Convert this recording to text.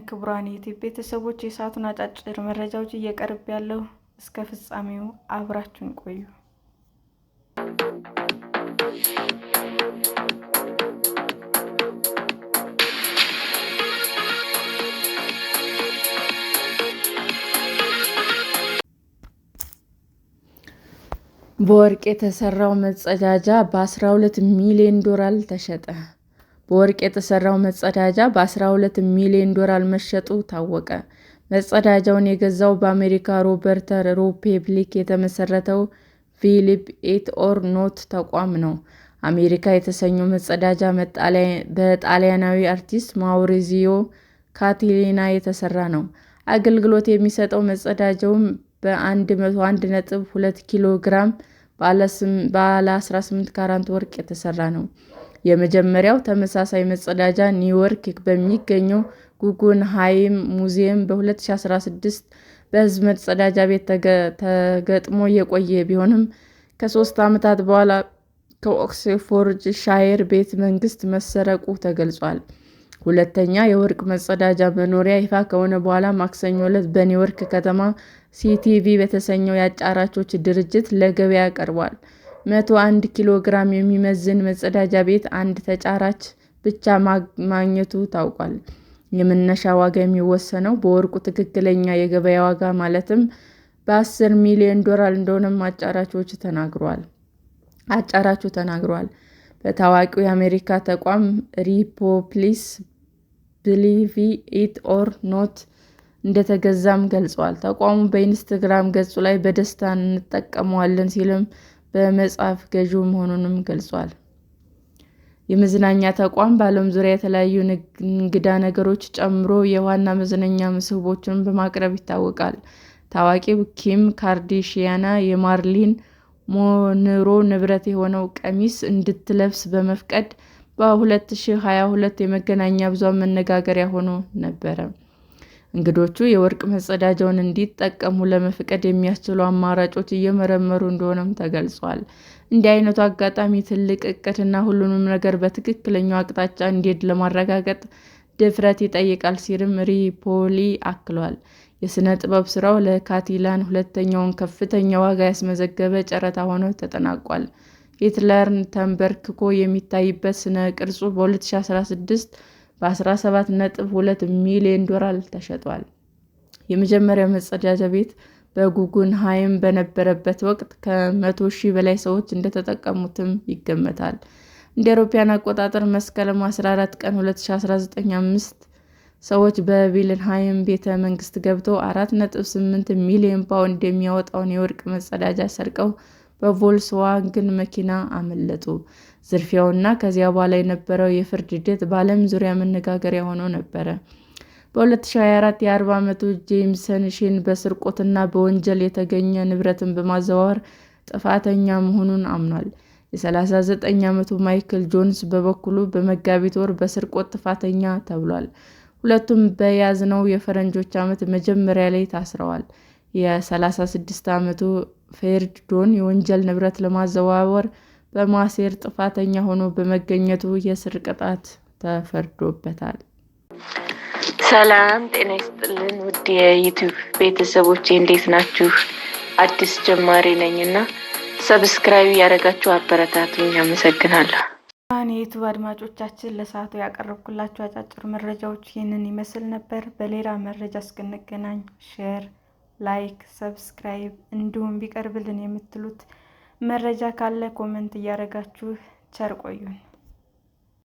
ክቡራን የዩቲዩብ ቤተሰቦች የሰዓቱን አጫጭር መረጃዎች እየቀርብ ያለው እስከ ፍጻሜው አብራችሁን ቆዩ። በወርቅ የተሰራው መጸዳጃ በ12 ሚሊዮን ዶላር ተሸጠ። በወርቅ የተሰራው መጸዳጃ በ12 ሚሊዮን ዶላር መሸጡ ታወቀ። መጸዳጃውን የገዛው በአሜሪካ ሮበርት ሪፐብሊክ የተመሰረተው ፊሊፕ ኤት ኦር ኖት ተቋም ነው። አሜሪካ የተሰኘው መጸዳጃ በጣሊያናዊ አርቲስት ማውሪዚዮ ካቲሊና የተሰራ ነው። አገልግሎት የሚሰጠው መጸዳጃውም በ101.2 ኪሎ ግራም ባለ 18 ካራት ወርቅ የተሰራ ነው። የመጀመሪያው ተመሳሳይ መጸዳጃ ኒውዮርክ በሚገኘው ጉጉንሃይም ሙዚየም በ2016 በሕዝብ መጸዳጃ ቤት ተገጥሞ የቆየ ቢሆንም ከ3 ዓመታት በኋላ ከኦክስፎርድሻየር ቤተ መንግሥት መሰረቁ ተገልጿል። ሁለተኛ የወርቅ መጸዳጃ መኖሪያ ይፋ ከሆነ በኋላ ማክሰኞ ዕለት በኒውዮርክ ከተማ ሲቲቪ በተሰኘው የአጫራቾች ድርጅት ለገበያ ቀርቧል። 101 ኪሎ ግራም የሚመዝን መጸዳጃ ቤት አንድ ተጫራች ብቻ ማግኘቱ ታውቋል። የመነሻ ዋጋ የሚወሰነው በወርቁ ትክክለኛ የገበያ ዋጋ ማለትም በ10 ሚሊዮን ዶላር እንደሆነም አጫራቹ ተናግሯል። በታዋቂው የአሜሪካ ተቋም ሪፐብሊክ ቢሊቭ ኢት ኦር ኖት እንደተገዛም ገልጿል። ተቋሙ በኢንስታግራም ገጹ ላይ በደስታ እንጠቀመዋለን ሲልም በመጻፍ ገዢው መሆኑንም ገልጿል። የመዝናኛ ተቋም በዓለም ዙሪያ የተለያዩ እንግዳ ነገሮችን ጨምሮ የዋና መዝናኛ መስህቦችን በማቅረብ ይታወቃል። ታዋቂው ኪም ካርዳሺያን የማሪሊን ሞንሮ ንብረት የሆነው ቀሚስ እንድትለብስ በመፍቀድ በ2022 የመገናኛ ብዙኃን መነጋገሪያ ሆኖ ነበር። እንግዶቹ የወርቅ መጸዳጃውን እንዲጠቀሙ ለመፍቀድ የሚያስችሉ አማራጮች እየመረመሩ እንደሆነም ተገልጿል። እንዲህ አይነቱ አጋጣሚ ትልቅ ዕቅድና ሁሉንም ነገር በትክክለኛው አቅጣጫ እንዲሄድ ለማረጋገጥ ድፍረት ይጠይቃል ሲልም ሪፖሊ አክሏል። የሥነ ጥበብ ሥራው ለካቲላን ሁለተኛውን ከፍተኛ ዋጋ ያስመዘገበ ጨረታ ሆኖ ተጠናቋል። ሂትለር ተንበርክኮ የሚታይበት ሥነ ቅርጹ በ2016 በ17.2 ሚሊዮን ዶላር ተሸጧል። የመጀመሪያው መጸዳጃ ቤት በጉጉንሃይም በነበረበት ወቅት ከ100,000 በላይ ሰዎች እንደተጠቀሙትም ይገመታል። እንደ አውሮፓውያን አቆጣጠር መስከረም 14 ቀን 2019 5 ሰዎች በቪልንሃይም ቤተ መንግሥት ገብተው 4.8 ሚሊዮን ፓውንድ የሚያወጣውን የወርቅ መጸዳጃ ሰርቀው በቮልክስዋገን መኪና አመለጡ። ዝርፊያውና ከዚያ በኋላ የነበረው የፍርድ ሂደት በዓለም ዙሪያ መነጋገሪያ ሆኖ ነበር። በ2024 የ40 ዓመቱ ጄምሰን ሺን በስርቆትና በወንጀል የተገኘ ንብረትን በማዘዋወር ጥፋተኛ መሆኑን አምኗል። የ39 ዓመቱ ማይክል ጆንስ በበኩሉ በመጋቢት ወር በስርቆት ጥፋተኛ ተብሏል። ሁለቱም በያዝነው የፈረንጆች ዓመት መጀመሪያ ላይ ታስረዋል። የ36 ዓመቱ ፍሬድ ዶን የወንጀል ንብረት ለማዘዋወር በማሴር ጥፋተኛ ሆኖ በመገኘቱ የእስር ቅጣት ተፈርዶበታል። ሰላም ጤና ይስጥልን ውድ የዩቲዩብ ቤተሰቦቼ እንዴት ናችሁ? አዲስ ጀማሪ ነኝና ሰብስክራይብ ያደረጋችሁ አበረታቱኝ። አመሰግናለሁ። የዩቲዩብ አድማጮቻችን ለሰዓቱ ያቀረብኩላችሁ አጫጭር መረጃዎች ይህንን ይመስል ነበር። በሌላ መረጃ እስክንገናኝ ሼር፣ ላይክ፣ ሰብስክራይብ እንዲሁም ቢቀርብልን የምትሉት መረጃ ካለ ኮሜንት እያደረጋችሁ ቸር ቆዩን።